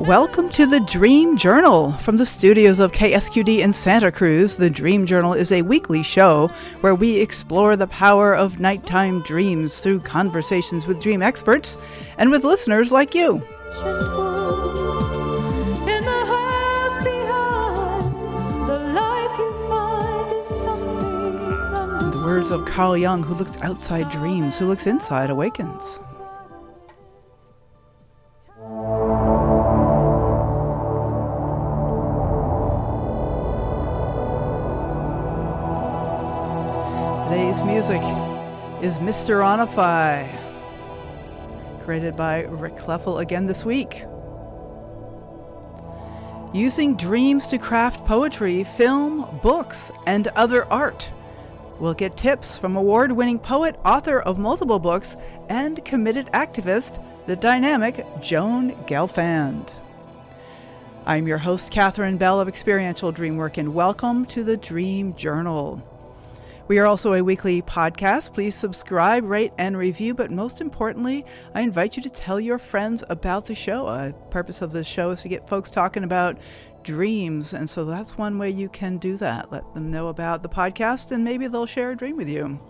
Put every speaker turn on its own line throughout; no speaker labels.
Welcome to the Dream Journal. From the studios of KSQD in Santa Cruz, the Dream Journal is a weekly show where we explore the power of nighttime dreams through conversations with dream experts and with listeners like you. In the words of Carl Jung, who looks outside dreams, who looks inside awakens. Today's music is Mr. Onify, created by Rick Kleffel again this week. Using dreams to craft poetry, film, books, and other art. We'll get tips from award-winning poet, author of multiple books, and committed activist, the dynamic Joan Gelfand. I'm your host, Catherine Bell of Experiential Dreamwork, and welcome to the Dream Journal. We are also a weekly podcast. Please subscribe, rate, and review. But most importantly, I invite you to tell your friends about the show. The purpose of this show is to get folks talking about dreams. And so that's one way you can do that. Let them know about the podcast, and maybe they'll share a dream with you.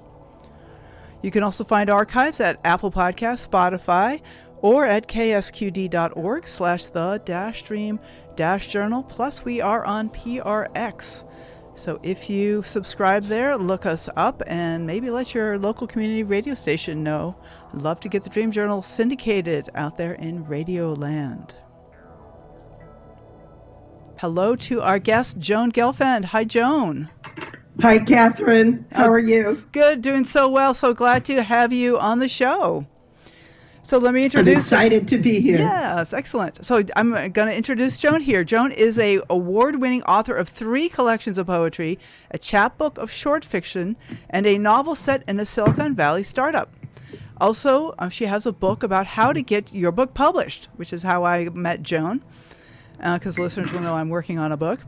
You can also find archives at Apple Podcasts, Spotify, or at ksqd.org/the-dream-journal. Plus, we are on PRX. So if you subscribe there, look us up and maybe let your local community radio station know. I'd love to get the Dream Journal syndicated out there in Radio Land. Hello to our guest, Joan Gelfand. Hi, Joan.
Hi, Catherine. How are you?
Good, doing so well. So glad to have you on the show. So let me introduce.
I'm excited to be here.
Yes, excellent. So I'm going to introduce Joan here. Joan is a award-winning author of 3 collections of poetry, a chapbook of short fiction, and a novel set in a Silicon Valley startup. Also, she has a book about how to get your book published, which is how I met Joan, because listeners will know I'm working on a book.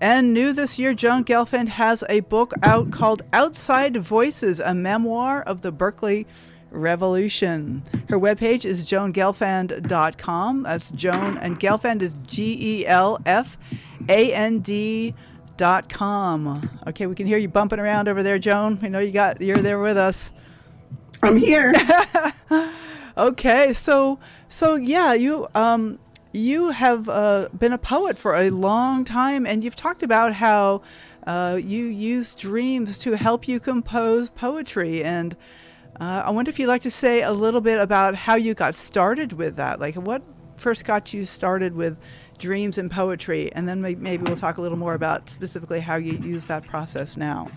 And new this year, Joan Gelfand has a book out called Outside Voices, a memoir of the Berkeley Revolution. Her webpage is joangelfand.com. That's Joan, and Gelfand is GELFAND.com. Okay, we can hear you bumping around over there, Joan. I know you're there with us.
I'm here.
Okay, so yeah, you have been a poet for a long time, and you've talked about how you use dreams to help you compose poetry. And I wonder if you'd like to say a little bit about how you got started with that. Like, what first got you started with dreams and poetry? And then maybe we'll talk a little more about specifically how you use that process now.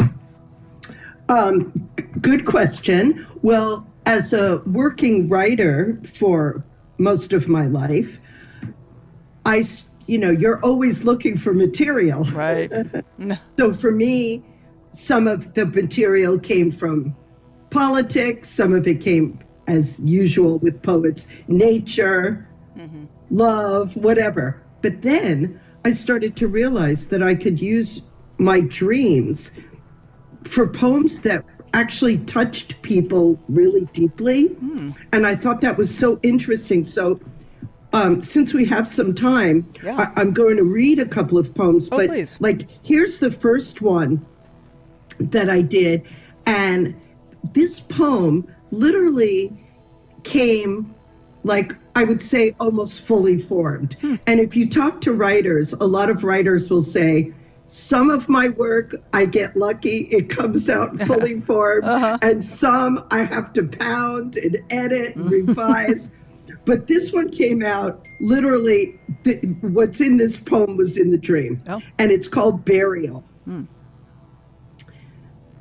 Good question. Well, as a working writer for most of my life, you're always looking for material.
Right.
So for me, some of the material came from politics, some of it came, as usual with poets, nature, love, whatever. But then I started to realize that I could use my dreams for poems that actually touched people really deeply. And I thought that was so interesting. So since we have some time, I'm going to read a couple of poems. But
please.
Like, here's the first one that I did. And this poem literally came, like, I would say, almost fully formed. And if you talk to writers, a lot of writers will say, some of my work, I get lucky, it comes out fully formed, and some I have to pound and edit and revise. But this one came out literally, what's in this poem was in the dream. And it's called Burial.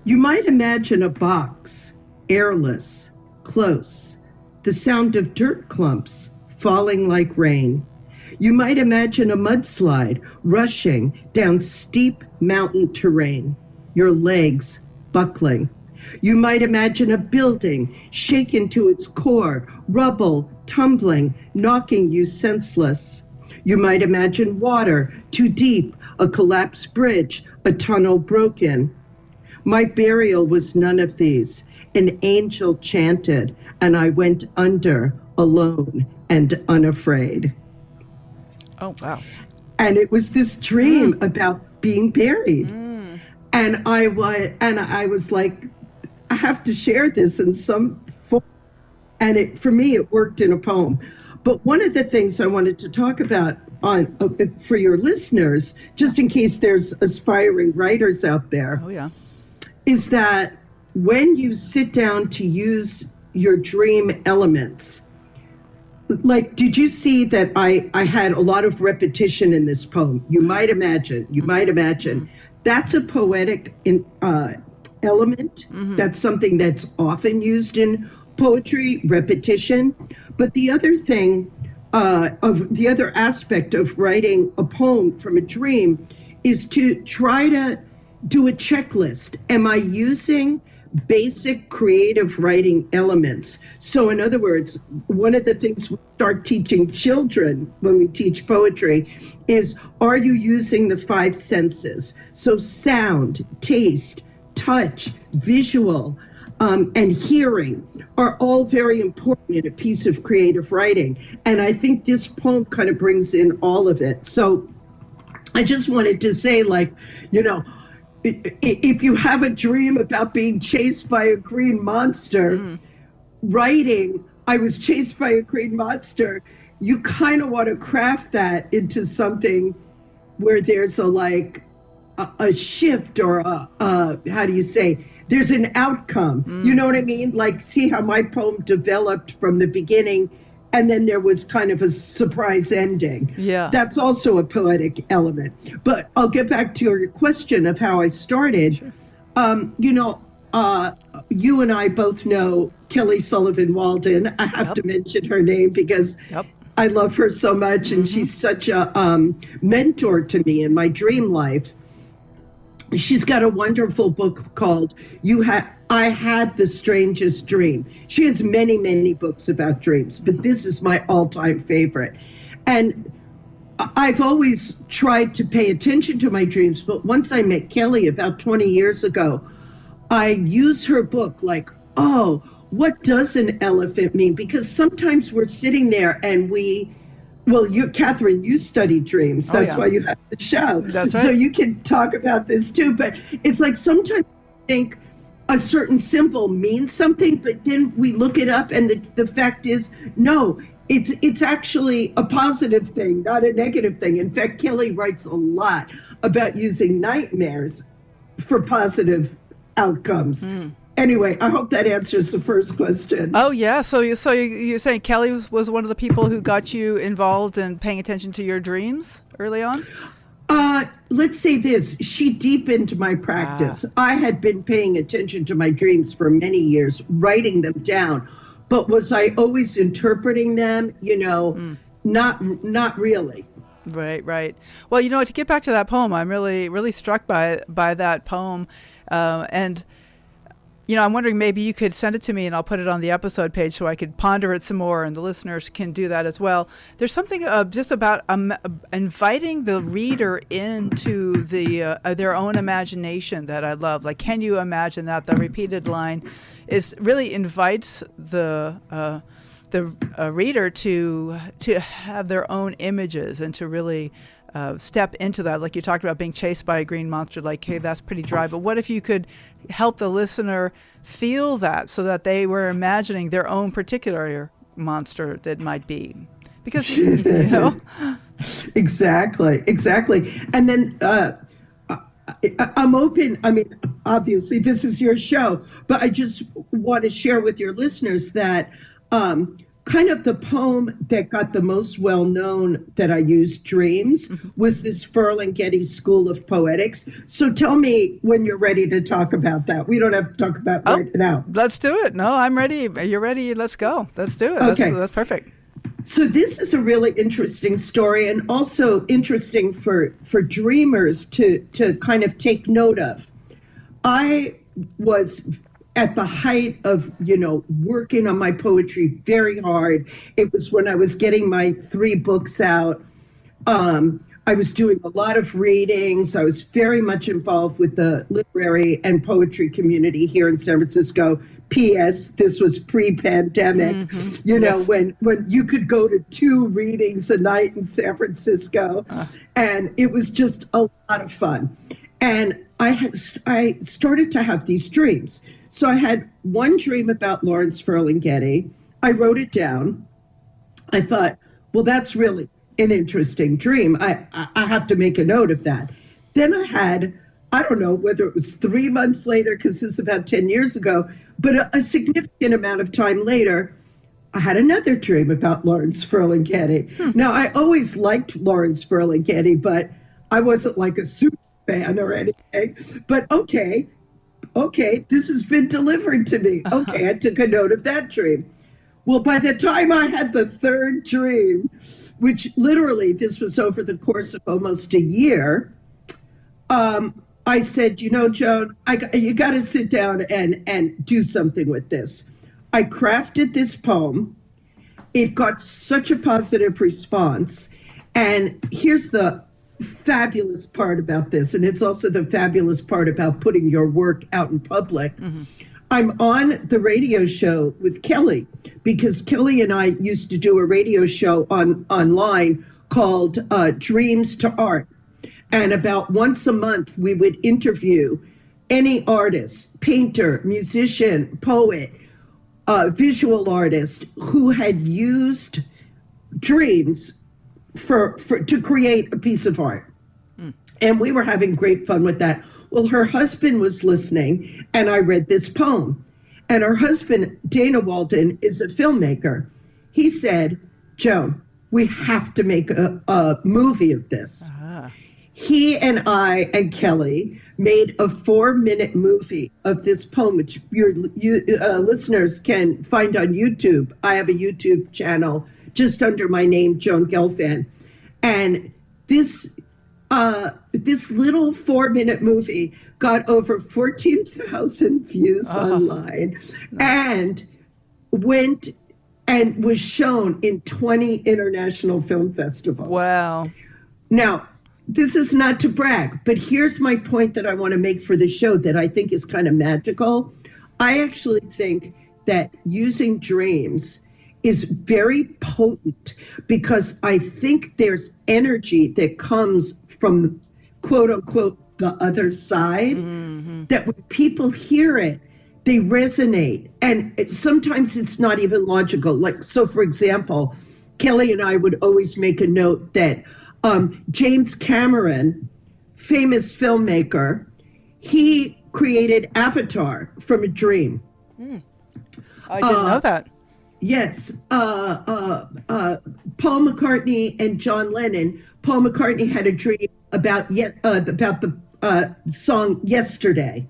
You might imagine a box, airless, close, the sound of dirt clumps falling like rain. You might imagine a mudslide rushing down steep mountain terrain, your legs buckling. You might imagine a building shaken to its core, rubble tumbling, knocking you senseless. You might imagine water too deep, a collapsed bridge, a tunnel broken. My burial was none of these. An angel chanted, and I went under alone and unafraid.
Oh, wow.
And it was this dream about being buried. And I was like, I have to share this in some form. And for me, it worked in a poem. But one of the things I wanted to talk about for your listeners, just in case there's aspiring writers out there,
Oh, yeah.
is that when you sit down to use your dream elements, like, did you see that I had a lot of repetition in this poem? You might imagine. That's a poetic element. That's something that's often used in poetry, repetition. But the other thing, of the other aspect of writing a poem from a dream is to try to do a checklist. Am I using basic creative writing elements? So, in other words, one of the things we start teaching children when we teach poetry is, are you using the five senses? So, sound, taste, touch, visual, and hearing are all very important in a piece of creative writing. And I think this poem kind of brings in all of it. So, I just wanted to say, like, if you have a dream about being chased by a green monster, writing, I was chased by a green monster, you kind of want to craft that into something where there's a shift, or how do you say, there's an outcome. You know what I mean? Like, see how my poem developed from the beginning, and then there was kind of a surprise ending.
Yeah.
That's also a poetic element. But I'll get back to your question of how I started. Sure. You and I both know Kelly Sullivan Walden. I have to mention her name because I love her so much, and she's such a mentor to me in my dream life. She's got a wonderful book called I Had the Strangest Dream. She has many, many books about dreams, but this is my all-time favorite. And I've always tried to pay attention to my dreams, but once I met Kelly about 20 years ago, I use her book like, oh, what does an elephant mean? Because sometimes we're sitting there and Catherine, you study dreams. That's why you have the show.
That's right.
So you can talk about this too. But it's like sometimes I think a certain symbol means something, but then we look it up and the fact is, no, it's actually a positive thing, not a negative thing. In fact, Kelly writes a lot about using nightmares for positive outcomes. Anyway, I hope that answers the first question.
Oh, yeah. So you're saying Kelly was one of the people who got you involved in paying attention to your dreams early on?
Let's say this. She deepened my practice. I had been paying attention to my dreams for many years, writing them down. But was I always interpreting them? Not really.
Right. Well, to get back to that poem, I'm really, really struck by that poem. And I'm wondering, maybe you could send it to me and I'll put it on the episode page so I could ponder it some more, and the listeners can do that as well. There's something just about inviting the reader into their own imagination that I love. Like, can you imagine that? The repeated line really invites the reader to have their own images and to really step into that. Like you talked about being chased by a green monster, like, hey, that's pretty dry. But what if you could help the listener feel that, so that they were imagining their own particular monster that might be? Because,
Exactly. And then I'm open. I mean, obviously, this is your show, but I just want to share with your listeners that kind of the poem that got the most well-known that I used, Dreams, was this Ferlinghetti School of Poetics. So tell me when you're ready to talk about that. We don't have to talk about it right now.
Let's do it. No, I'm ready. You're ready. Let's go. Let's do it.
Okay.
That's perfect.
So this is a really interesting story, and also interesting for dreamers to kind of take note of. I was at the height of, working on my poetry very hard. It was when I was getting my 3 books out. I was doing a lot of readings. I was very much involved with the literary and poetry community here in San Francisco, P.S. This was pre-pandemic, when you could go to 2 readings a night in San Francisco, and it was just a lot of fun. And I started to have these dreams. So I had one dream about Lawrence Ferlinghetti. I wrote it down. I thought, well, that's really an interesting dream. I have to make a note of that. Then I had, I don't know whether it was 3 months later, because this is about 10 years ago, but a significant amount of time later, I had another dream about Lawrence Ferlinghetti. Now, I always liked Lawrence Ferlinghetti, but I wasn't like a super fan or anything. But okay, this has been delivered to me. Okay, I took a note of that dream. Well, by the time I had the third dream, which literally this was over the course of almost a year, I said, Joan, you got to sit down and do something with this. I crafted this poem. It got such a positive response. And here's the fabulous part about this, and it's also the fabulous part about putting your work out in public. I'm on the radio show with Kelly, because Kelly and I used to do a radio show online called Dreams to Art. And about once a month, we would interview any artist, painter, musician, poet, visual artist who had used dreams to create a piece of art. And we were having great fun with that. Well, her husband was listening, and I read this poem. And her husband, Dana Walden, is a filmmaker. He said, Joan, we have to make a movie of this. He and I and Kelly made a 4-minute movie of this poem, which your listeners can find on YouTube. I have a YouTube channel just under my name, Joan Gelfand. And this little 4-minute movie got over 14,000 views online, and went and was shown in 20 international film festivals.
Wow.
Now, this is not to brag, but here's my point that I want to make for the show that I think is kind of magical. I actually think that using dreams is very potent, because I think there's energy that comes from, quote unquote, the other side, that when people hear it, they resonate. And sometimes it's not even logical. Like, so for example, Kelly and I would always make a note that James Cameron, famous filmmaker, he created Avatar from a dream.
I didn't know that.
Yes. Paul McCartney and John Lennon. Paul McCartney had a dream about the song Yesterday.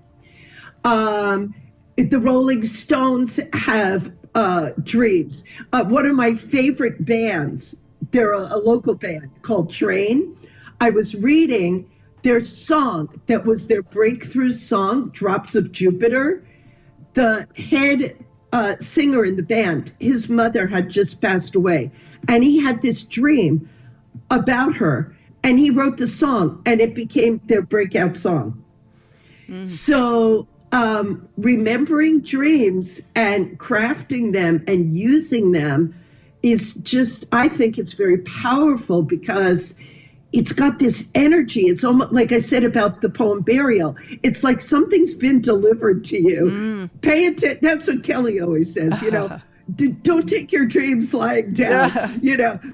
The Rolling Stones have dreams. One of my favorite bands, they're a local band called Train. I was reading their song that was their breakthrough song, Drops of Jupiter. The head singer in the band, his mother had just passed away, and he had this dream about her, and he wrote the song, and it became their breakout song. So remembering dreams and crafting them and using them is just, I think it's very powerful, because it's got this energy. It's almost like I said about the poem Burial. It's like something's been delivered to you. Pay attention. That's what Kelly always says, don't take your dreams lying down.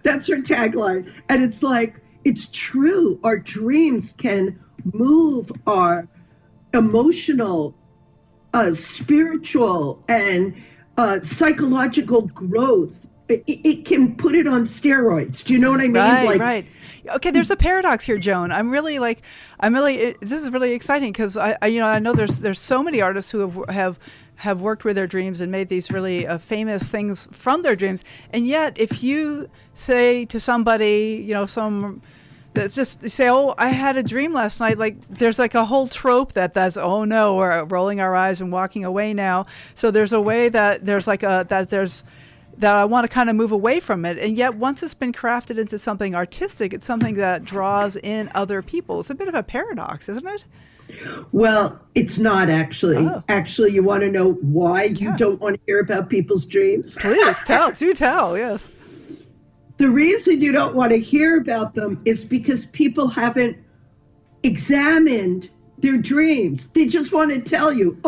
That's her tagline. And it's like, it's true. Our dreams can move our emotional, spiritual, and psychological growth. It can put it on steroids. Do you know what I mean?
Right. Okay, there's a paradox here, Joan. This is really exciting, because I know there's so many artists who have worked with their dreams and made these really famous things from their dreams. And yet, if you say to somebody, that's just say, oh, I had a dream last night. Like, there's like a whole trope that's, oh no, we're rolling our eyes and walking away now. So there's a way that there's that I want to kind of move away from it. And yet once it's been crafted into something artistic, it's something that draws in other people. It's a bit of a paradox, isn't it?
Well, it's not actually.
Oh.
Actually, you want to know why you don't want to hear about people's dreams?
Please do tell, yes.
The reason you don't want to hear about them is because people haven't examined their dreams. They just want to tell you,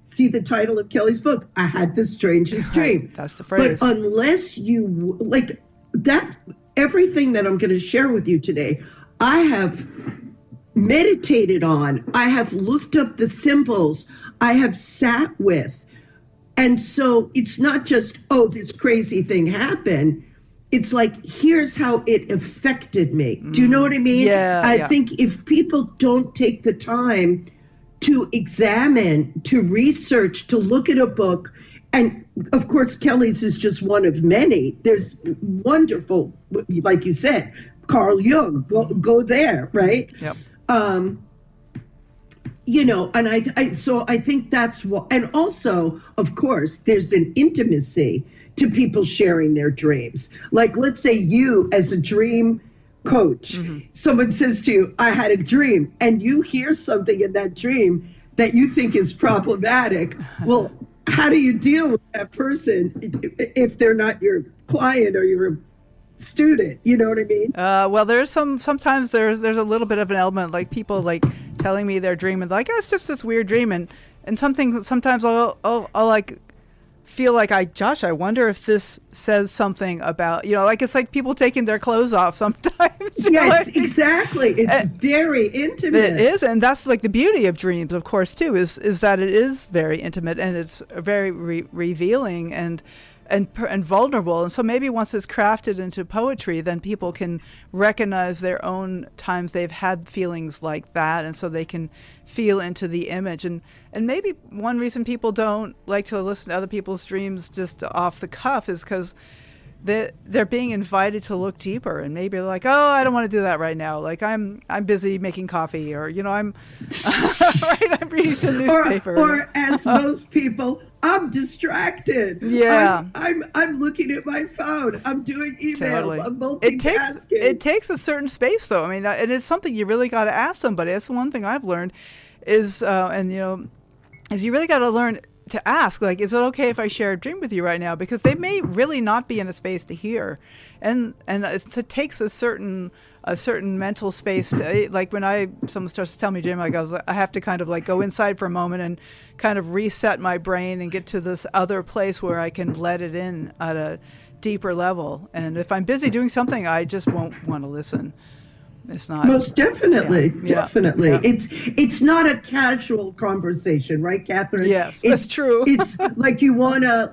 see the title of Kelly's book, I had the strangest dream.
That's the phrase.
But unless you, like that, everything that I'm going to share with you today, I have meditated on, I have looked up the symbols, I have sat with. And so it's not just, this crazy thing happened. It's like, here's how it affected me. Do you know what I mean? I think if people don't take the time to examine, to research, to look at a book, and of course, Kelly's is just one of many. There's wonderful, like you said, Carl Jung, go there, right?
Yep.
And I think that's what, and also, of course, there's an intimacy to people sharing their dreams. Like, let's say you, as a dream coach, someone says to you, I had a dream, and you hear something in that dream that you think is problematic. Well, how do you deal with that person if they're not your client or your student? You know what I mean?
Well, sometimes there's a little bit of an element, like people like telling me their dream and like, it's just this weird dream. And sometimes I'll like feel like Josh, I wonder if this says something about, like it's like people taking their clothes off sometimes.
Yes, exactly. It's very intimate.
It is. And that's like the beauty of dreams, of course, too, is that it is very intimate and it's very revealing and vulnerable. And so maybe once it's crafted into poetry, then people can recognize their own times they've had feelings like that, and so they can feel into the image. And maybe one reason people don't like to listen to other people's dreams just off the cuff is because they're being invited to look deeper, and maybe they're like, I don't want to do that right now. Like I'm busy making coffee, or I'm right, I'm reading the newspaper.
Or as most people, I'm distracted.
Yeah,
I'm looking at my phone. I'm doing emails.
Totally.
I'm multitasking.
It takes a certain space, though. I mean, it is something you really got to ask somebody. That's one thing I've learned is you really got to learn to ask, like, is it okay if I share a dream with you right now? Because they may really not be in a space to hear, and it takes a certain mental space to, like, when someone starts to tell me dream, I have to kind of like go inside for a moment and kind of reset my brain and get to this other place where I can let it in at a deeper level. And if I'm busy doing something, I just won't want to listen. It's not.
Most definitely, definitely.
Yeah.
It's not a casual conversation, right, Catherine?
Yes, that's true.
It's like you want to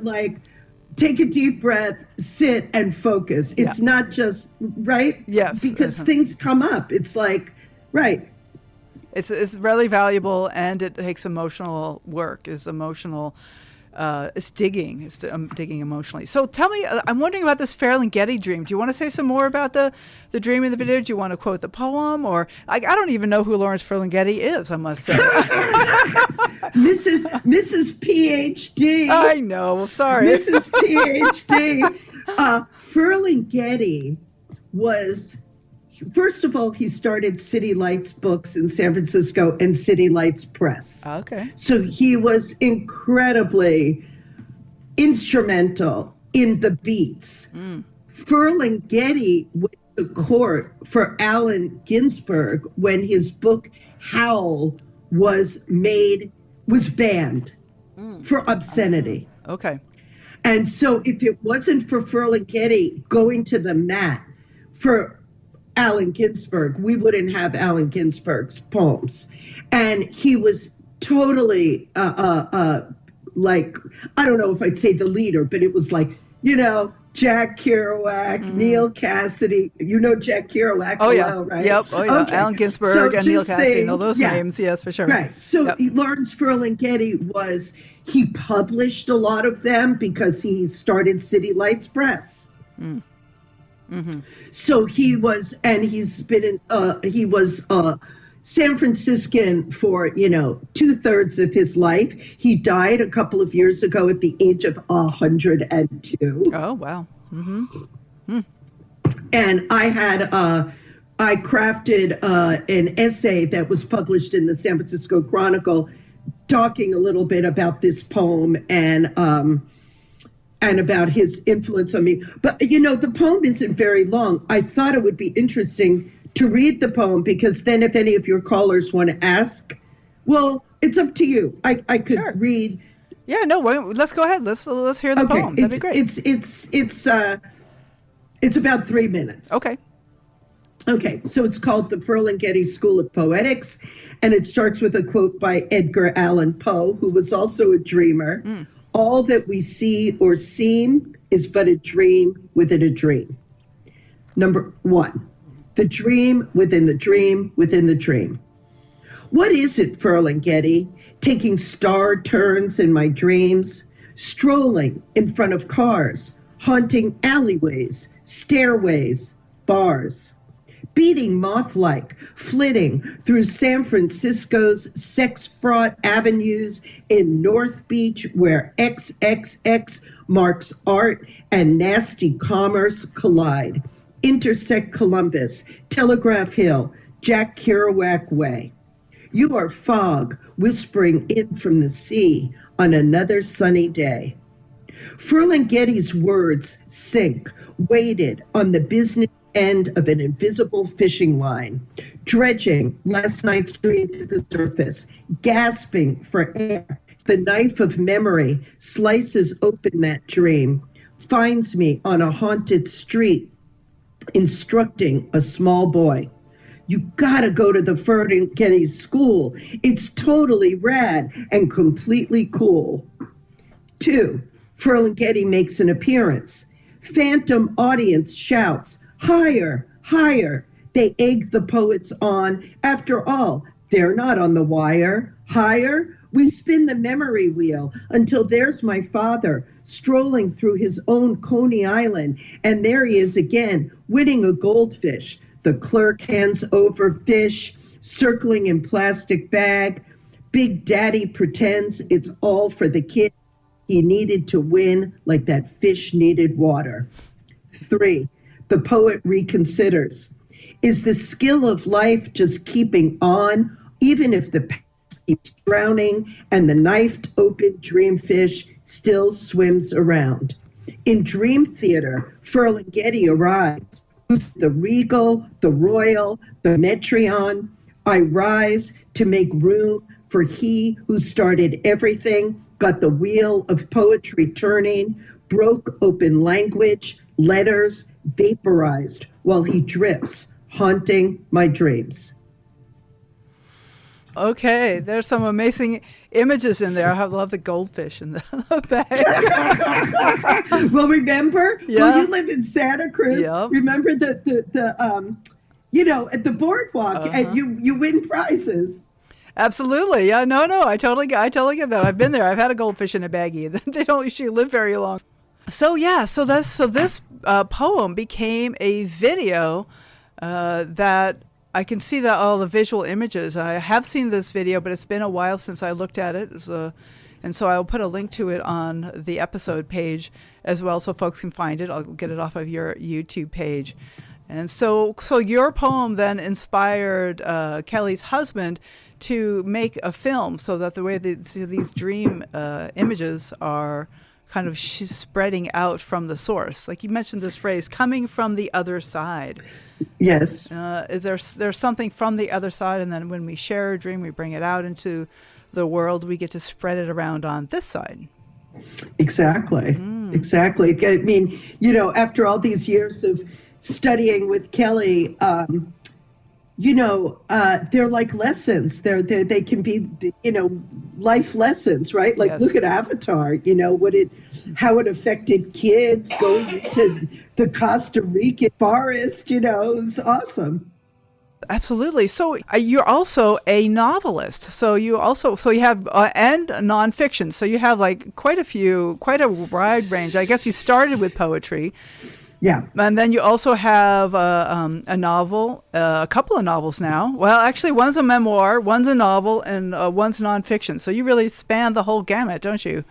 take a deep breath, sit, and focus. It's not just right.
Yes,
because things come up. It's like right.
It's really valuable, and it takes emotional work. It's digging. It's digging emotionally. So tell me, I'm wondering about this Ferlinghetti dream. Do you want to say some more about the dream in the video? Do you want to quote the poem? Or I don't even know who Lawrence Ferlinghetti is, I must say.
Mrs. PhD.
I know. Sorry.
Mrs. PhD. Ferlinghetti was... First of all, he started City Lights Books in San Francisco and City Lights Press.
Okay.
So he was incredibly instrumental in the beats. Ferlinghetti went to court for Allen Ginsberg when his book Howl was banned for obscenity.
Okay.
And so if it wasn't for Ferlinghetti going to the mat for Allen Ginsberg, we wouldn't have Allen Ginsberg's poems. And he was totally like, I don't know if I'd say the leader, but it was like, Jack Kerouac, Neil Cassidy. Jack Kerouac.
Oh, yeah.
Right?
Yep. Oh, yeah. Okay. Allen Ginsberg and Neil Cassidy. Those names. Yes, for sure.
Right. So Lawrence Ferlinghetti he published a lot of them because he started City Lights Press. So he was, and he's been he was San Franciscan for, 2/3 of his life. He died a couple of years ago at the age of 102.
Oh, wow. Mm-hmm.
And I crafted an essay that was published in the San Francisco Chronicle talking a little bit about this poem and about his influence on me. But, the poem isn't very long. I thought it would be interesting to read the poem because then if any of your callers want to ask, well, it's up to you. I could
Sure.
read.
Yeah, no, let's go ahead. Let's hear the poem. That'd be great.
It's about 3 minutes.
Okay.
Okay, so it's called the Ferlinghetti School of Poetics, and it starts with a quote by Edgar Allan Poe, who was also a dreamer. All that we see or seem is but a dream within a dream. Number 1, the dream within the dream within the dream. What is it, Ferlinghetti? Taking star turns in my dreams, strolling in front of cars, haunting alleyways, stairways, bars, beating moth-like, flitting through San Francisco's sex-fraught avenues in North Beach where XXX marks art and nasty commerce collide. Intersect Columbus, Telegraph Hill, Jack Kerouac Way. You are fog whispering in from the sea on another sunny day. Ferlinghetti's words sink, weighted on the business end of an invisible fishing line, dredging last night's dream to the surface, gasping for air. The knife of memory slices open that dream, finds me on a haunted street, instructing a small boy. You gotta go to the Ferlinghetti School. It's totally rad and completely cool. 2, Ferlinghetti makes an appearance. Phantom audience shouts, higher, higher. They egg the poets on. After all, they're not on the wire. Higher? We spin the memory wheel until there's my father strolling through his own Coney Island. And there he is again, winning a goldfish. The clerk hands over fish, circling in plastic bag. Big Daddy pretends it's all for the kid. He needed to win like that fish needed water. 3, the poet reconsiders. Is the skill of life just keeping on, even if the past keeps drowning and the knifed open dreamfish still swims around? In Dream Theater, Ferlinghetti arrives. The regal, the royal, the Metreon. I rise to make room for he who started everything, got the wheel of poetry turning, broke open language, letters, vaporized while he drifts, haunting my dreams.
Okay, there's some amazing images in there. I love the goldfish in the bag.
Well, remember?
Yeah.
Well, you live in Santa Cruz.
Yep.
Remember at the boardwalk, and you win prizes.
Absolutely. Yeah, no, I totally get that. I've been there. I've had a goldfish in a baggie. They don't usually live very long. So this poem became a video that I can see that all the visual images. I have seen this video, but it's been a while since I looked at it. And so I'll put a link to it on the episode page as well, so folks can find it. I'll get it off of your YouTube page. And so your poem then inspired Kelly's husband to make a film, so that the way these dream images are kind of spreading out from the source. Like you mentioned this phrase, coming from the other side.
Yes.
Is there's something from the other side, and then when we share a dream, we bring it out into the world, we get to spread it around on this side.
Exactly. Exactly. I mean, after all these years of studying with Kelly, they're like lessons. They can be, life lessons, right? Like,
Yes.
Look at Avatar, how it affected kids going into the Costa Rican forest, it was awesome.
Absolutely. So you're also a novelist. So you have and nonfiction. So you have like quite a wide range. I guess you started with poetry,
Yeah.
And then you also have a novel, a couple of novels now. Well, actually, one's a memoir, one's a novel, and one's nonfiction. So you really span the whole gamut, don't you?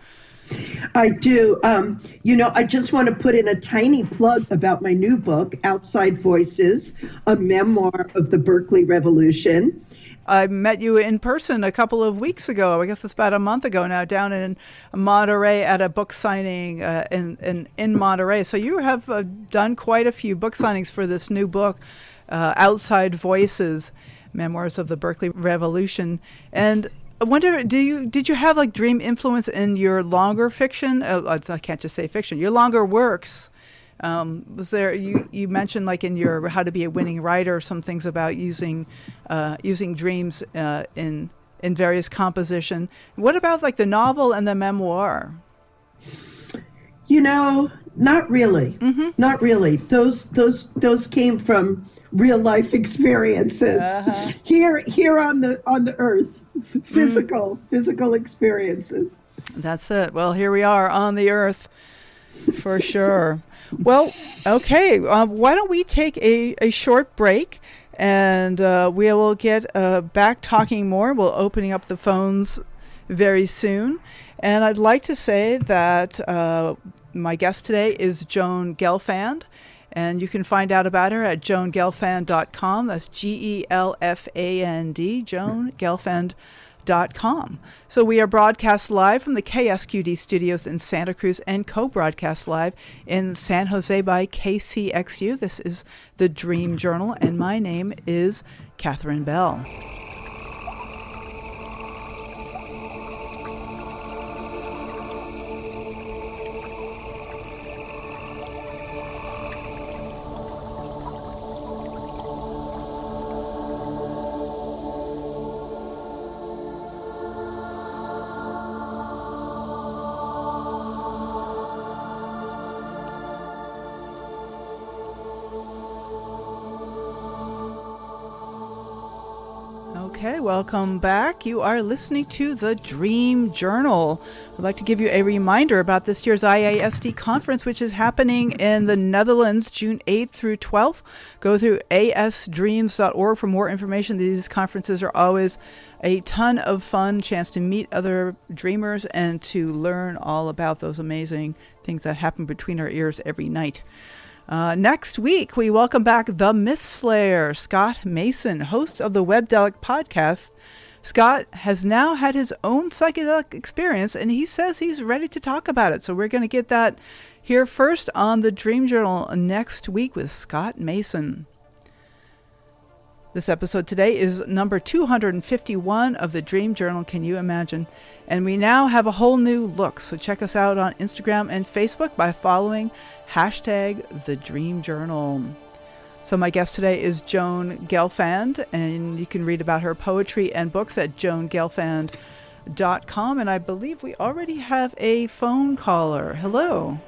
I do. I just want to put in a tiny plug about my new book, Outside Voices, a memoir of the Berkeley Revolution.
I met you in person a couple of weeks ago. I guess it's about a month ago now, down in Monterey at a book signing in Monterey. So you have done quite a few book signings for this new book, Outside Voices, Memoirs of the Berkeley Revolution. And I wonder, did you have like dream influence in your longer fiction? I can't just say fiction. Your longer works. Was there you mentioned like in your How to Be a Winning Writer some things about using dreams in various composition. What about like the novel and the memoir?
Not really. Mm-hmm. Not really. Those came from real life experiences here on the earth. Physical experiences.
That's it. Well, here we are on the earth for sure. Well, okay. Why don't we take a short break, and we will get back talking more. We'll opening up the phones very soon. And I'd like to say that my guest today is Joan Gelfand. And you can find out about her at joangelfand.com. That's GELFAND, joangelfand.com. So we are broadcast live from the KSQD studios in Santa Cruz and co-broadcast live in San Jose by KCXU. This is the Dream Journal, and my name is Catherine Bell. Okay, welcome back. You are listening to the Dream Journal. I'd like to give you a reminder about this year's IASD conference, which is happening in the Netherlands, June 8th through 12th. Go through asdreams.org for more information. These conferences are always a ton of fun, chance to meet other dreamers and to learn all about those amazing things that happen between our ears every night. Next week, we welcome back the Myth Slayer, Scott Mason, host of the Webdelic podcast. Scott has now had his own psychedelic experience, and he says he's ready to talk about it. So we're going to get that here first on the Dream Journal next week with Scott Mason. This episode today is number 251 of the Dream Journal. Can you imagine? And we now have a whole new look. So check us out on Instagram and Facebook by following #TheDreamJournal. So my guest today is Joan Gelfand, and you can read about her poetry and books at joangelfand.com. And I believe we already have a phone caller. Hello.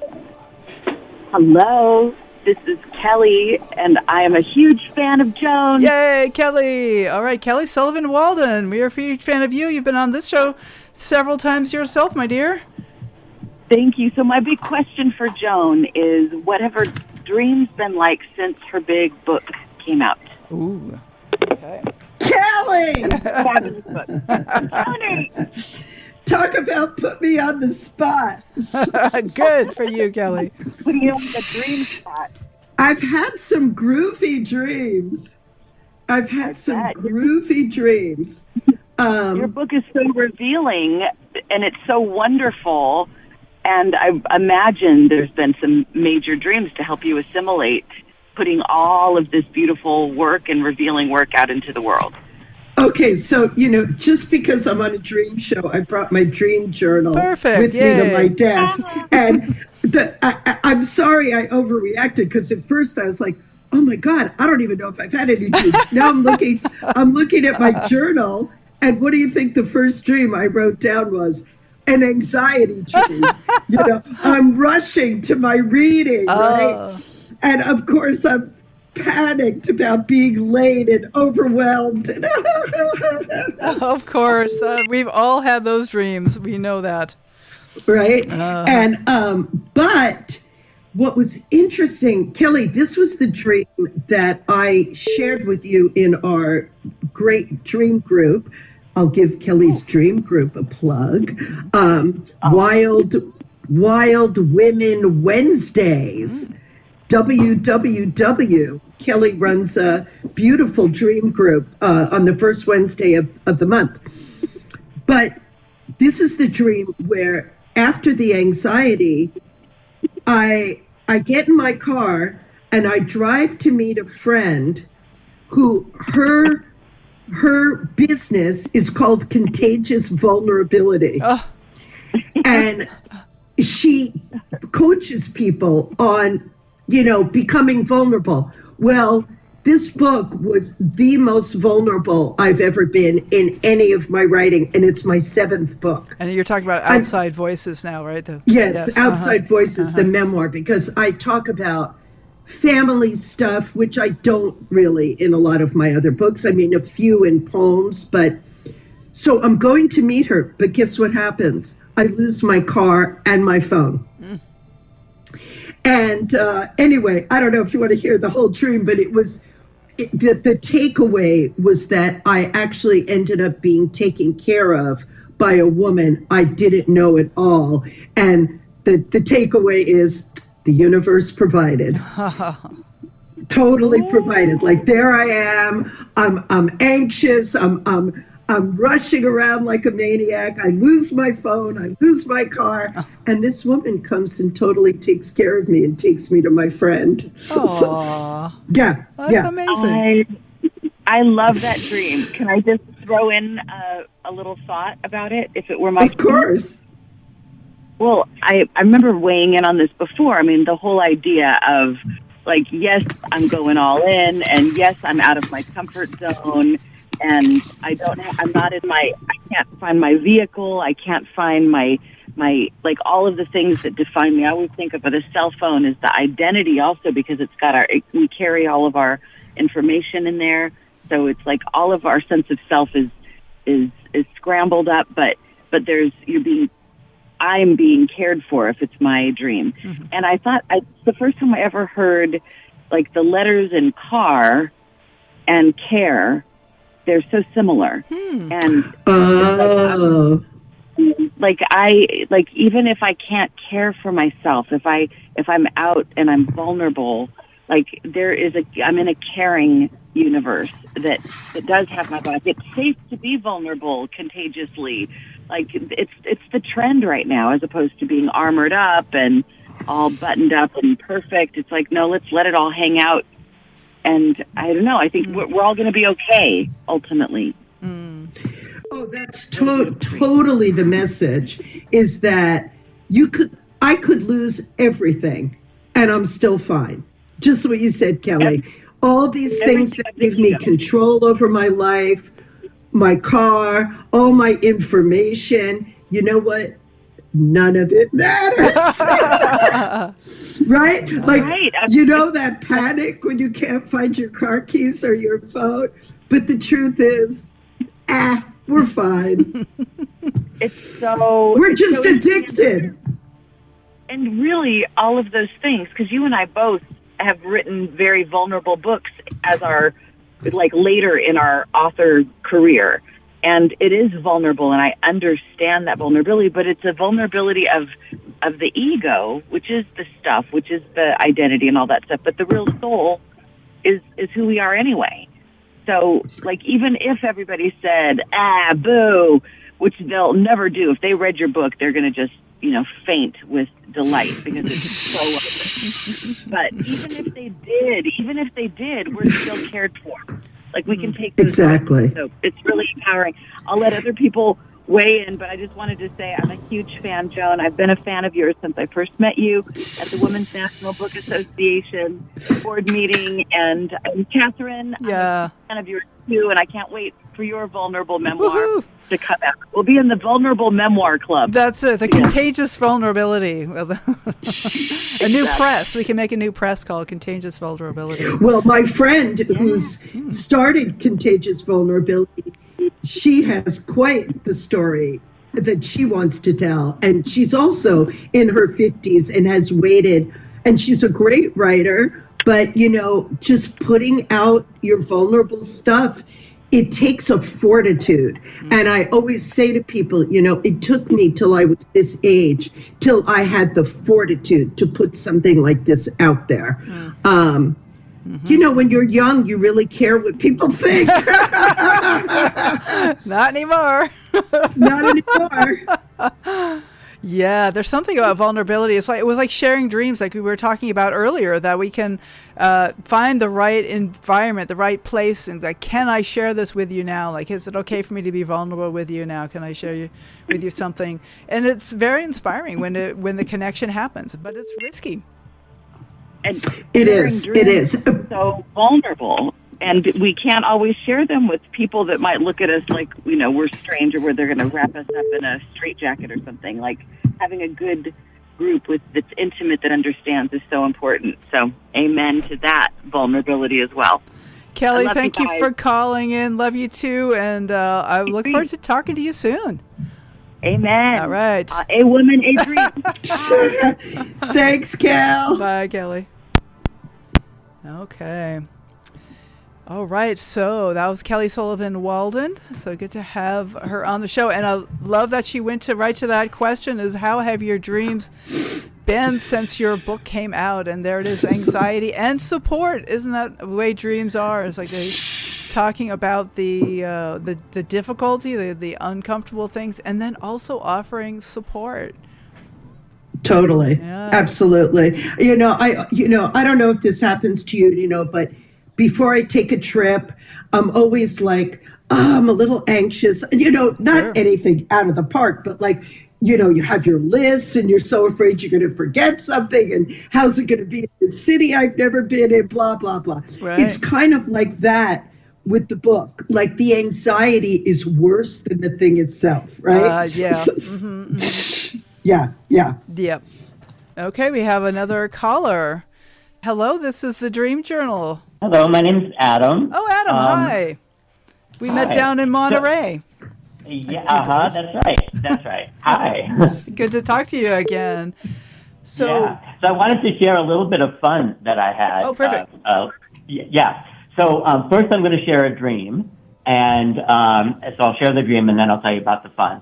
Hello. This is Kelly, and I am a huge fan of Joan.
Yay, Kelly. All right, Kelly Sullivan Walden. We are a huge fan of you. You've been on this show several times yourself, my dear.
Thank you. So my big question for Joan is, what have her dreams been like since her big book came out?
Ooh. Okay.
Kelly!
Fabulous book. Tony!
Talk about put me on the spot.
Good for you, Kelly.
Putting you on the dream spot.
I've had some groovy dreams.
Your book is so revealing, and it's so wonderful, and I imagine there's been some major dreams to help you assimilate putting all of this beautiful work and revealing work out into the world.
Okay, so, just because I'm on a dream show, I brought my dream journal with me to my desk. And I'm sorry I overreacted, because at first I was like, oh my God, I don't even know if I've had any dreams. Now I'm looking at my journal, and what do you think the first dream I wrote down was? An anxiety dream. I'm rushing to my reading, right? And of course I'm panicked about being late and overwhelmed.
Of course. We've all had those dreams. We know that.
Right? And, but What was interesting, Kelly, this was the dream that I shared with you in our great dream group. I'll give Kelly's dream group a plug. Wild Women Wednesdays. WWW. Kelly runs a beautiful dream group on the first Wednesday of the month. But this is the dream where after the anxiety, I get in my car and I drive to meet a friend who her business is called Contagious Vulnerability.
Oh.
And she coaches people on, becoming vulnerable. Well, this book was the most vulnerable I've ever been in any of my writing, and it's my 7th book.
And you're talking about Outside Voices now, right?
Yes, Outside Voices, the memoir, because I talk about family stuff, which I don't really in a lot of my other books. I mean, a few in poems, but so I'm going to meet her, but guess what happens? I lose my car and my phone. And anyway, I don't know if you want to hear the whole dream, but the takeaway was that I actually ended up being taken care of by a woman I didn't know at all. And the takeaway is the universe provided. Totally provided. Like, there I am. I'm anxious. I'm rushing around like a maniac. I lose my phone. I lose my car. And this woman comes and totally takes care of me and takes me to my friend.
Aww.
Yeah.
That's amazing.
I love that dream. Can I just throw in a little thought about it, if it were my
Of course.
Well, I remember weighing in on this before. I mean, the whole idea of, like, yes, I'm going all in, and yes, I'm out of my comfort zone, and I can't find my vehicle, I can't find my like all of the things that define me. I always think of it, a cell phone as the identity also, because we carry all of our information in there. So it's like all of our sense of self is scrambled up, but I'm being cared for if it's my dream. Mm-hmm. And I thought the first time I ever heard, like, the letters in car and care, they're so similar. And even if I can't care for myself, if I'm out and I'm vulnerable, like, I'm in a caring universe that does have my back. It's safe to be vulnerable contagiously. Like, it's the trend right now, as opposed to being armored up and all buttoned up and perfect. It's like, no, let's let it all hang out. And I don't know, I think we're all going to be okay, ultimately.
Oh, that's totally the message, is that I could lose everything and I'm still fine. Just what you said, Kelly. Yep. All these things that give me control over my life, my car, all my information, you know what? None of it matters. Right? Like, you know that panic when you can't find your car keys or your phone? But the truth is, we're fine. We're just addicted.
And really, all of those things, because you and I both have written very vulnerable books as our, like, later in our author career. And it is vulnerable, and I understand that vulnerability, but it's a vulnerability of the ego, which is the stuff, which is the identity and all that stuff. But the real soul is who we are anyway. So, like, even if everybody said, boo, which they'll never do, if they read your book, they're going to just, faint with delight because it's so open. But even if they did, we're still cared for. Like, we can take those
exactly.
So it's really empowering. I'll let other people weigh in, but I just wanted to say I'm a huge fan, Joan. I've been a fan of yours since I first met you at the Women's National Book Association board meeting. And Catherine, I'm a fan of yours too, and I can't wait for your vulnerable memoir to come out. We'll be in the Vulnerable Memoir Club.
That's it, the Contagious Vulnerability. A new press. We can make a new press called Contagious Vulnerability.
Well, my friend who's started Contagious Vulnerability, she has quite the story that she wants to tell. And she's also in her 50s and has waited and she's a great writer, but, just putting out your vulnerable stuff, it takes a fortitude. And I always say to people, it took me till I was this age, till I had the fortitude to put something like this out there. When you're young, you really care what people think.
Not anymore.
Not anymore.
Yeah, there's something about vulnerability. It was like sharing dreams, like we were talking about earlier, that we can find the right environment, the right place, and like, can I share this with you now? Like, is it okay for me to be vulnerable with you now? Can I share with you something? And it's very inspiring when the connection happens, but it's risky.
And
it is
so vulnerable. And we can't always share them with people that might look at us like, we're strange, or where they're going to wrap us up in a straitjacket or something. Like, having a good group that's intimate, that understands, is so important. So amen to that vulnerability as well.
Kelly, thank you for calling in. Love you too. And I look forward to talking to you soon.
Amen.
All right.
A woman, a dream.
Thanks, Kel.
Bye, Kelly. Okay. All right, so that was Kelly Sullivan Walden. So good to have her on the show. And I love that she went right to that question, is how have your dreams been since your book came out? And there it is, anxiety and support. Isn't that the way dreams are? It's like talking about the difficulty, the uncomfortable things, and then also offering support.
Totally.
Yeah.
Absolutely. I don't know if this happens to you, but before I take a trip, I'm always like, I'm a little anxious. Not
Sure.
anything out of the park, but like, you have your list and you're so afraid you're going to forget something. And how's it going to be in the city I've never been in, blah, blah, blah.
Right.
It's kind of like that with the book. Like, the anxiety is worse than the thing itself, right?
Yeah.
Yeah.
Yep. Okay, we have another caller. Hello, this is the Dream Journal.
Hello, my name's Adam.
Oh, Adam, hi. We met down in Monterey.
Yeah, that's right. Hi.
Good to talk to you again. So
I wanted to share a little bit of fun that I had.
Oh, perfect.
So first I'm going to share a dream, and so I'll share the dream, and then I'll tell you about the fun.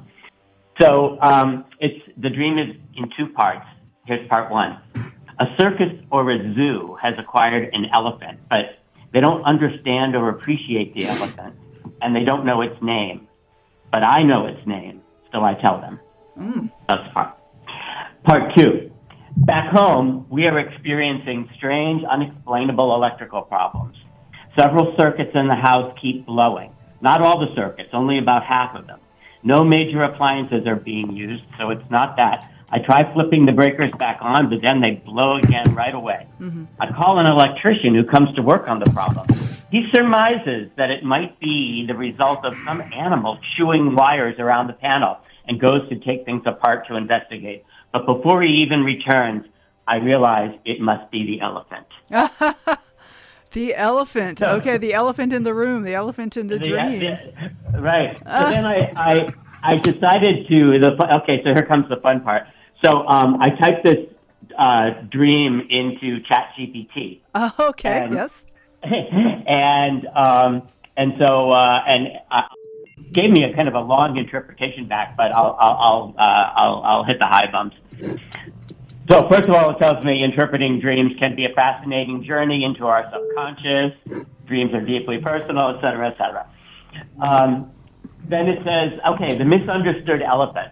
So the dream is in two parts. Here's part one. A circus or a zoo has acquired an elephant, but they don't understand or appreciate the elephant, and they don't know its name. But I know its name, so I tell them. That's part two. Back home, we are experiencing strange, unexplainable electrical problems. Several circuits in the house keep blowing. Not all the circuits, only about half of them. No major appliances are being used, so it's not that. I try flipping the breakers back on, but then they blow again right away. I call an electrician who comes to work on the problem. He surmises that it might be the result of some animal chewing wires around the panel and goes to take things apart to investigate. But before he even returns, I realize it must be the elephant.
The elephant. Okay, the elephant in the room, the elephant in the dream.
Right. So then I decided okay, so here comes the fun part. So I typed this dream into ChatGPT.
Okay, yes.
And gave me a kind of a long interpretation back, but I'll hit the high bumps. So first of all, it tells me interpreting dreams can be a fascinating journey into our subconscious. Dreams are deeply personal, et cetera, et cetera. Then it says, okay, the misunderstood elephant.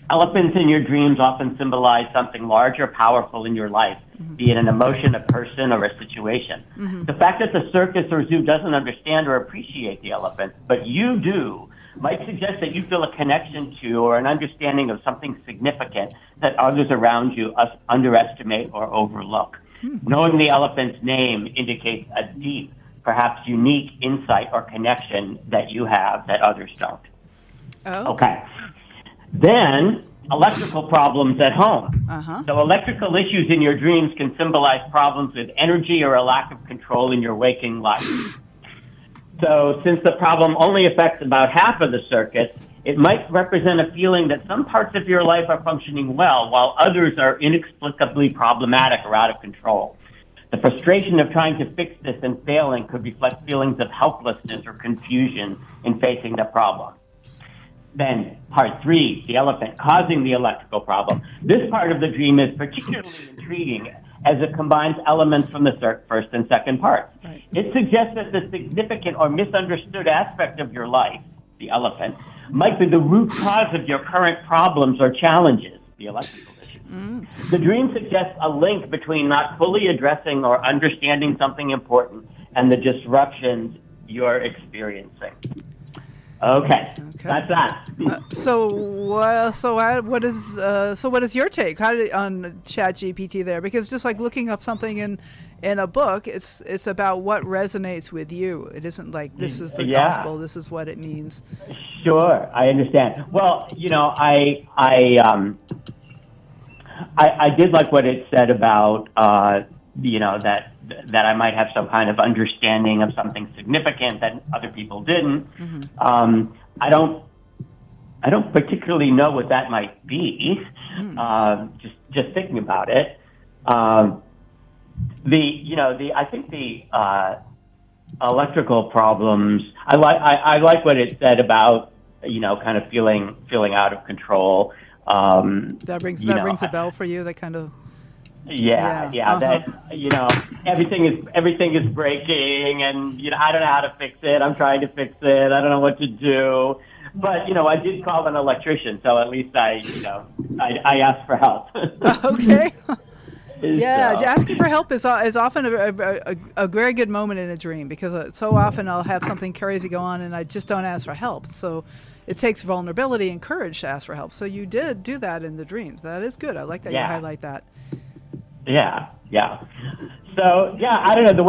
Elephants in your dreams often symbolize something large or powerful in your life, be it an emotion, a person, or a situation. The fact that the circus or zoo doesn't understand or appreciate the elephant, but you do, might suggest that you feel a connection to or an understanding of something significant that others around you underestimate or overlook. Knowing the elephant's name indicates a deep, perhaps unique insight or connection that you have that others don't. Okay. Then, electrical problems at home. So electrical issues in your dreams can symbolize problems with energy or a lack of control in your waking life. So since the problem only affects about half of the circuits, It might represent a feeling that some parts of your life are functioning well, while others are inexplicably problematic or out of control. The frustration of trying to fix this and failing could reflect feelings of helplessness or confusion in facing the problem. Then part 3, the elephant causing the electrical problem. This part of the dream is particularly intriguing as it combines elements from the first and second parts.
Right.
It suggests that the significant or misunderstood aspect of your life, the elephant, might be the root cause of your current problems or challenges, the electrical issue. The dream suggests a link between not fully addressing or understanding something important and the disruptions you're experiencing. Okay. That's that.
What is your take? How did on ChatGPT there? Because just like looking up something in a book, it's about what resonates with you. It isn't like this is the gospel. This is what it means.
Sure, I understand. Well, I did like what it said about that I might have some kind of understanding of something significant that other people didn't. Mm-hmm. I don't particularly know what that might be. Just thinking about it. I think the electrical problems. I like what it said about kind of feeling out of control.
That rings a bell for you. That kind of.
Yeah. That everything is breaking, and I don't know how to fix it. I'm trying to fix it. I don't know what to do. But I did call an electrician, so at least I asked for help.
Okay. Yeah, asking for help is often a very good moment in a dream, because so often I'll have something crazy go on and I just don't ask for help. So it takes vulnerability and courage to ask for help. So you did do that in the dreams. That is good. I like that you highlight that.
Yeah. So I don't know, the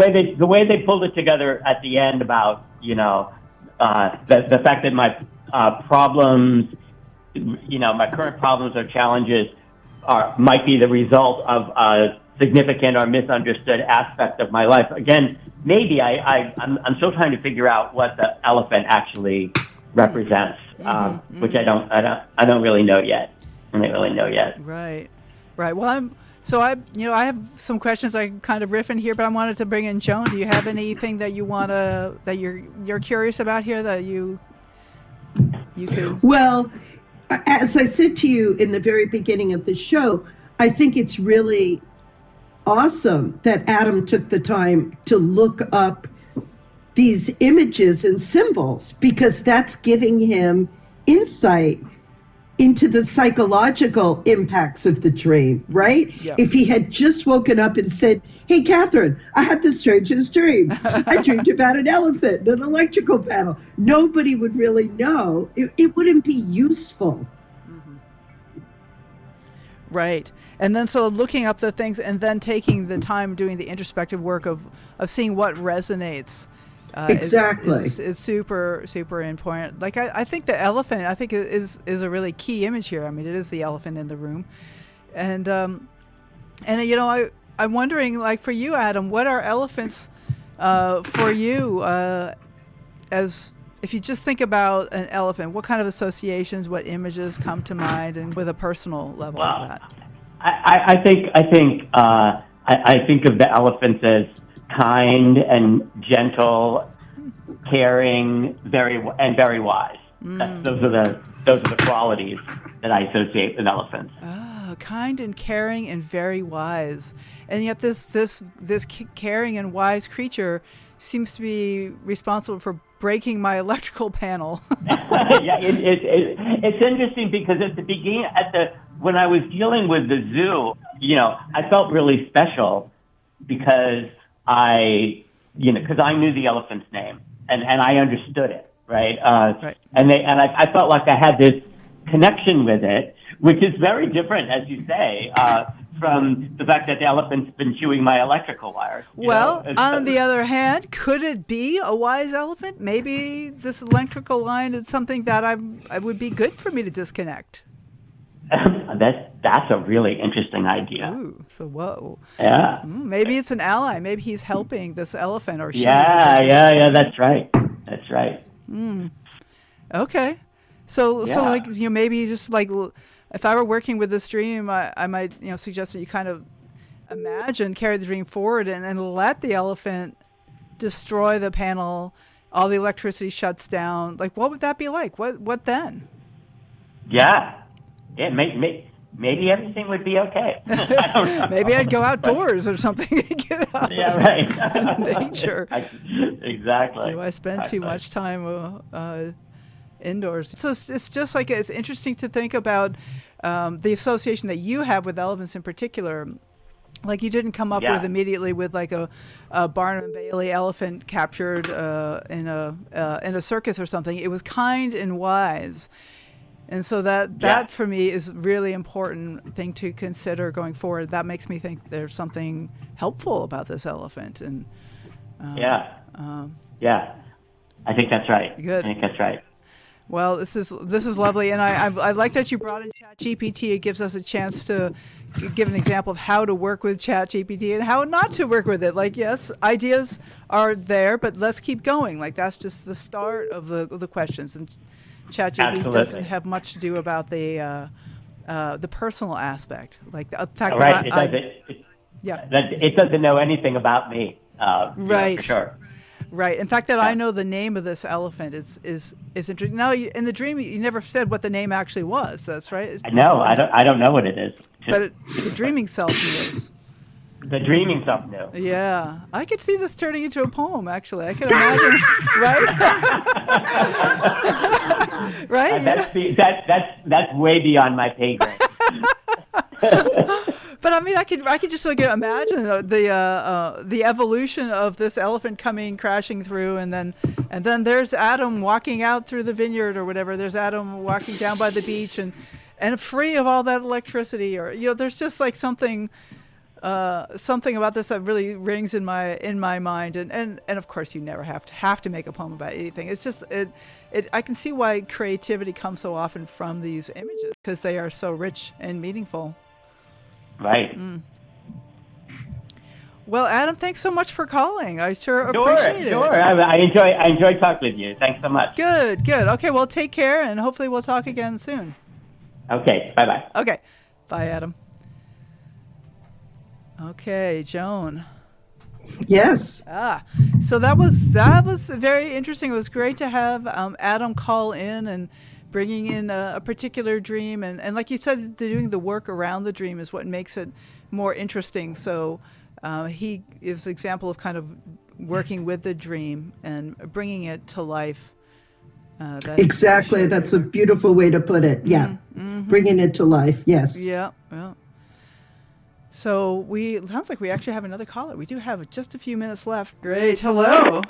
way they pulled it together at the end about the fact that my problems, my current problems or challenges might be the result of a significant or misunderstood aspect of my life. Again, maybe I'm still trying to figure out what the elephant actually represents, which I don't really know yet.
Right. Well, I have some questions I kind of riff in here, but I wanted to bring in Joan. Do you have anything that you're curious about here that you could?
Well, as I said to you in the very beginning of the show, I think it's really awesome that Adam took the time to look up these images and symbols, because that's giving him insight into the psychological impacts of the dream, right?
Yeah.
If he had just woken up and said, "Hey, Catherine, I had the strangest dream. I dreamed about an elephant and an electrical panel," nobody would really know. It wouldn't be useful.
Mm-hmm. Right. And then so looking up the things and then taking the time doing the introspective work of seeing what resonates.
Exactly.
Is super, super important. Like I think the elephant, is a really key image here. I mean, it is the elephant in the room. And I'm wondering, like for you, Adam, what are elephants for you as if you just think about an elephant, what kind of associations, what images come to mind, and with a personal level of that?
I think of the elephants as kind and gentle, caring, very wise. Those are the qualities that I associate with elephants.
Oh, kind and caring and very wise, and yet this caring and wise creature seems to be responsible for breaking my electrical panel.
Yeah, it's interesting because at the beginning, when I was dealing with the zoo, I felt really special because because I knew the elephant's name and I understood it, right?
Right.
And I felt like I had this connection with it, which is very different, as you say, from the fact that the elephant's been chewing my electrical wires.
Well, on the other hand, could it be a wise elephant? Maybe this electrical line is something that I would be good for me to disconnect.
That's a really interesting idea.
Ooh, so whoa.
Yeah.
Maybe it's an ally. Maybe he's helping this elephant or she.
Yeah. That's right.
Okay. So like, maybe just like if I were working with this dream, I might, suggest that you kind of carry the dream forward and let the elephant destroy the panel. All the electricity shuts down. Like, what would that be like? What then?
Yeah. Maybe everything would be okay. I don't know.
Maybe I'd go outdoors or something and get out in nature.
Exactly.
Do I spend too much time indoors? So it's just like, it's interesting to think about the association that you have with elephants in particular. Like, you didn't come up with immediately with like a Barnum and Bailey elephant captured in a circus or something. It was kind and wise. And so that for me is a really important thing to consider going forward. That makes me think there's something helpful about this elephant. And
I think that's right.
Good.
I think that's right.
Well, this is lovely, and I like that you brought in ChatGPT. It gives us a chance to give an example of how to work with ChatGPT and how not to work with it. Like, yes, ideas are there, but let's keep going. Like, that's just the start of the questions. And ChatGPT doesn't have much to do about the personal aspect. Like, the fact
it doesn't know anything about me.
Right.
For sure.
Right. In fact, that I know the name of this elephant is interesting. Now, in the dream, you never said what the name actually was. That's right.
No, I don't know what it is.
But the dreaming self knows.
The dreaming self knows.
Yeah, I could see this turning into a poem. Actually, I can imagine. Right. Right.
That's way beyond my pay grade.
But I mean, I could just like imagine the evolution of this elephant coming crashing through, and then there's Adam walking out through the vineyard or whatever. There's Adam walking down by the beach and free of all that electricity, or there's just like something about this that really rings in my mind. And of course, you never have to make a poem about anything. It's just I can see why creativity comes so often from these images, because they are so rich and meaningful.
Right.
Well, Adam, thanks so much for calling. I sure appreciate it.
Sure. I enjoy talking with you. Thanks so much.
Good. Okay, well, take care, and hopefully we'll talk again soon.
Okay. Bye-bye.
Okay. Bye, Adam. Okay, Joan.
Yes.
So that was very interesting. It was great to have Adam call in and bringing in a particular dream. And like you said, doing the work around the dream is what makes it more interesting. So he is an example of kind of working with the dream and bringing it to life.
Exactly. That's a beautiful way to put it. Yeah. Mm-hmm. Bringing it to life. Yes.
Yeah. So sounds like we actually have another caller. We do have just a few minutes left. Great. Hello.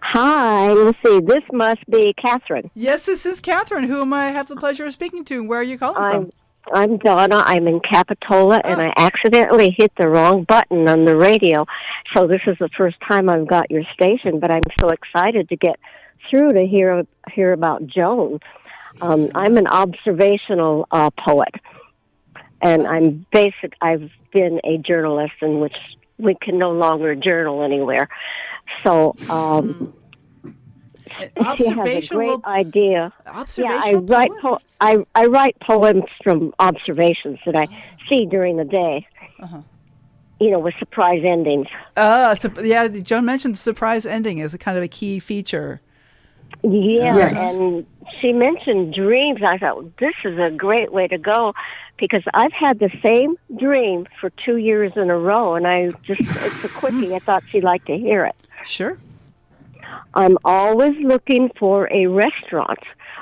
Hi. Let's see. This must be Catherine.
Yes, this is Catherine. Who am I have the pleasure of speaking to? Where are you calling from?
I'm Donna. I'm in Capitola, and I accidentally hit the wrong button on the radio. So this is the first time I've got your station, but I'm so excited to get through to hear about Joan. I'm an observational poet, and I've been a journalist in which we can no longer journal anywhere. So she has a great idea. Yeah, I write poems from observations that I see during the day. Uh-huh. With surprise endings.
Joan mentioned surprise ending as a kind of a key feature.
Yeah, yes. And she mentioned dreams. I thought, this is a great way to go, because I've had the same dream for 2 years in a row, and it's a quickie. I thought she'd like to hear it.
Sure.
I'm always looking for a restaurant,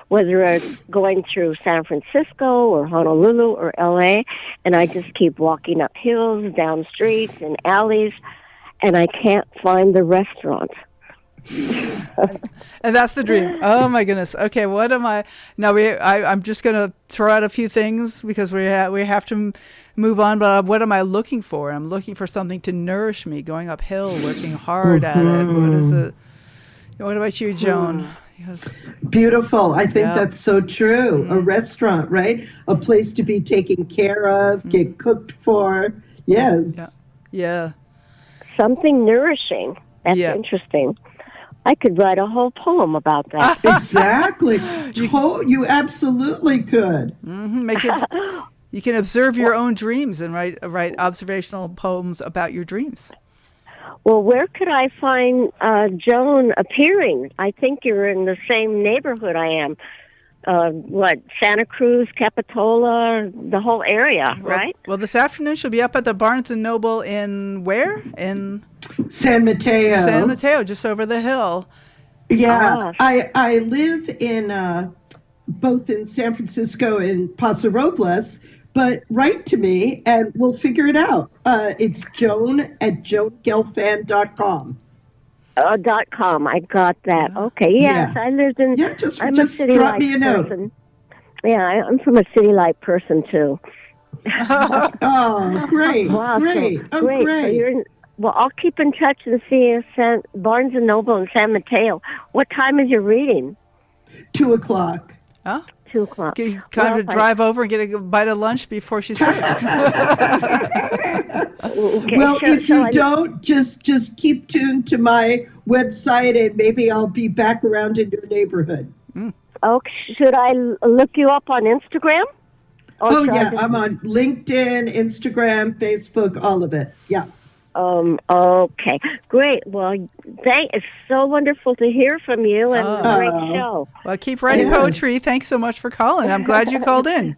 whether it's going through San Francisco or Honolulu or L.A., and I just keep walking up hills, down streets, and alleys, and I can't find the restaurant.
And that's the dream. Oh my goodness. Okay, what am I now? I'm just going to throw out a few things because we have to move on. But what am I looking for? I'm looking for something to nourish me. Going uphill, working hard at it. What is it? What about you, Joan? Yes.
Beautiful. I think that's so true. Mm-hmm. A restaurant, right? A place to be taken care of, get cooked for. Yes.
Yeah.
Something nourishing. That's interesting. I could write a whole poem about that.
Exactly. You absolutely could.
Make it. You can observe your own dreams and write observational poems about your dreams.
Well, where could I find Joan appearing? I think you're in the same neighborhood I am. Santa Cruz, Capitola, the whole area, right?
Well, this afternoon she'll be up at the Barnes & Noble in where? In
San Mateo.
San Mateo, just over the hill.
Yeah, I live in both in San Francisco and Paso Robles, but write to me and we'll figure it out. It's Joan at joangelfand.com.
.com. I got that. Okay. Yes,
Yeah.
I lived in.
Yeah, just
I'm a city
drop
life
me a note.
person. Yeah, I'm from a city life person too.
Oh, great,
Wow,
great,
so,
oh,
great. So
great.
you're in, well, I'll keep in touch and see you at Barnes and Noble in San Mateo. What time is your reading?
2:00.
Huh?
2:00.
You kind of drive over and get a bite of lunch before she starts.
Okay,
Well,
sure,
if you don't, just keep tuned to my website, and maybe I'll be back around in your neighborhood.
Okay, should I look you up on Instagram? Or
Oh
should I
yeah,
just-
I'm on LinkedIn, Instagram, Facebook, all of it. Yeah.
Okay, great. Well, it's so wonderful to hear from you, and a great show.
Well, keep writing
Yes.
poetry. Thanks so much for calling. I'm glad you called in.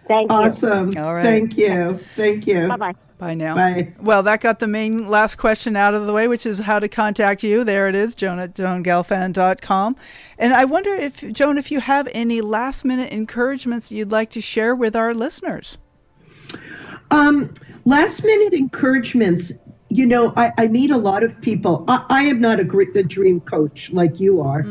Thank you.
Awesome.
All right.
Thank you. Thank you.
Bye-bye.
Bye now.
Bye.
Well, that got the main last question out of the way, which is how to contact you. There it is, Joan at joangelfand.com. And I wonder if, Joan, if you have any last-minute encouragements you'd like to share with our listeners.
Last-minute encouragements. You know, I meet a lot of people. I am not a dream coach like you are.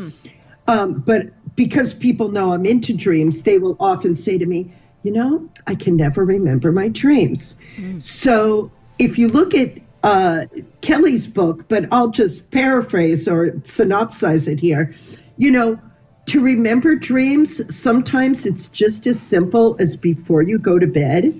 But because people know I'm into dreams, they will often say to me, you know, I can never remember my dreams. So if you look at Kelly's book, but I'll just paraphrase or synopsize it here, you know, to remember dreams, sometimes it's just as simple as before you go to bed,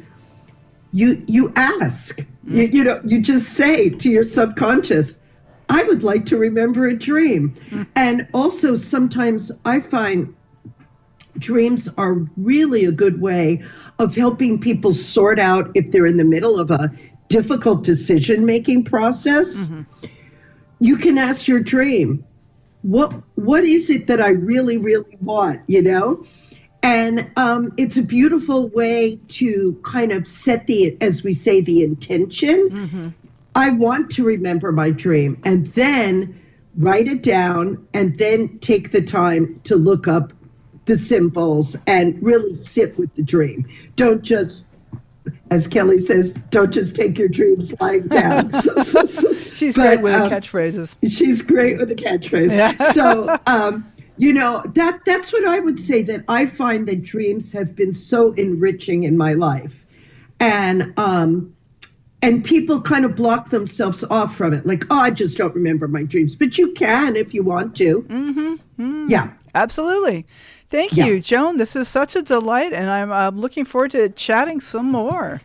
you ask, you just say to your subconscious, I would like to remember a dream. And also sometimes I find dreams are really a good way of helping people sort out if they're in the middle of a difficult decision-making process. You can ask your dream, what is it that I really, really want, you know? And it's a beautiful way to kind of set as we say, the intention. I want to remember my dream, and then write it down, and then take the time to look up the symbols and really sit with the dream. Don't just, as Kelly says, don't just take your dreams lying down.
She's great with the catchphrases.
She's great with the catchphrase.
Yeah.
So, you know, that's what I would say, that I find that dreams have been so enriching in my life. And people kind of block themselves off from it. Like, oh, I just don't remember my dreams. But you can if you want to. Yeah.
Absolutely. Thank you, Joan. This is such a delight, and I'm looking forward to chatting some more.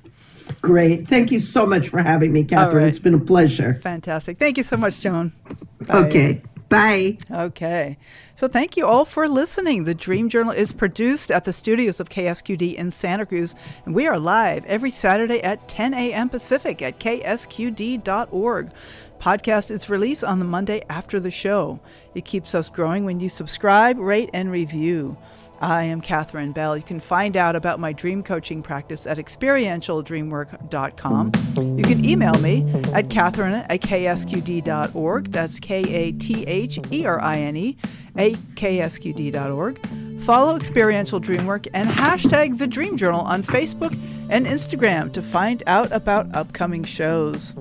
Great. Thank you so much for having me, Catherine.
All right.
It's been a pleasure.
Fantastic. Thank you so much, Joan. Bye.
Okay. Bye.
Okay. So thank you all for listening. The Dream Journal is produced at the studios of KSQD in Santa Cruz, and we are live every Saturday at 10 a.m. Pacific at ksqd.org. Podcast is released on the Monday after the show. It keeps us growing when you subscribe, rate, and review. I am Catherine Bell. You can find out about my dream coaching practice at experientialdreamwork.com. You can email me at catherine@ksqd.org. That's KATHERINE@ksqd.org. Follow Experiential Dreamwork and hashtag The Dream Journal on Facebook and Instagram to find out about upcoming shows.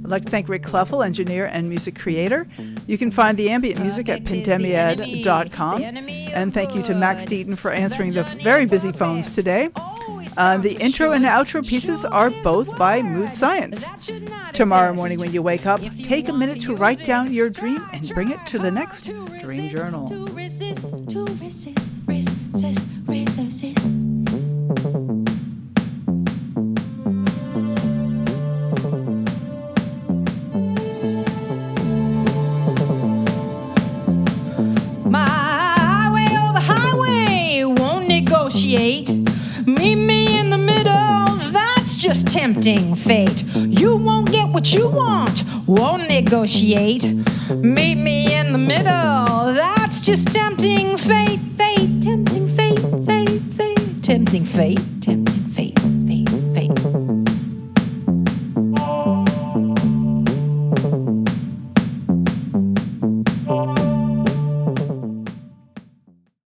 I'd like to thank Rick Cleffel, engineer and music creator. You can find the ambient music at pandemiad.com. And thank you to Max Deaton for answering the very busy phones today. The intro and outro pieces are both by Mood Science. Tomorrow morning when you wake up, take a minute to write down your dream and bring it to the next Dream Journal.
tempting fate. You won't get what you want, won't negotiate. Meet me in the middle, that's just tempting fate, fate, tempting fate, fate, fate, tempting fate, tempting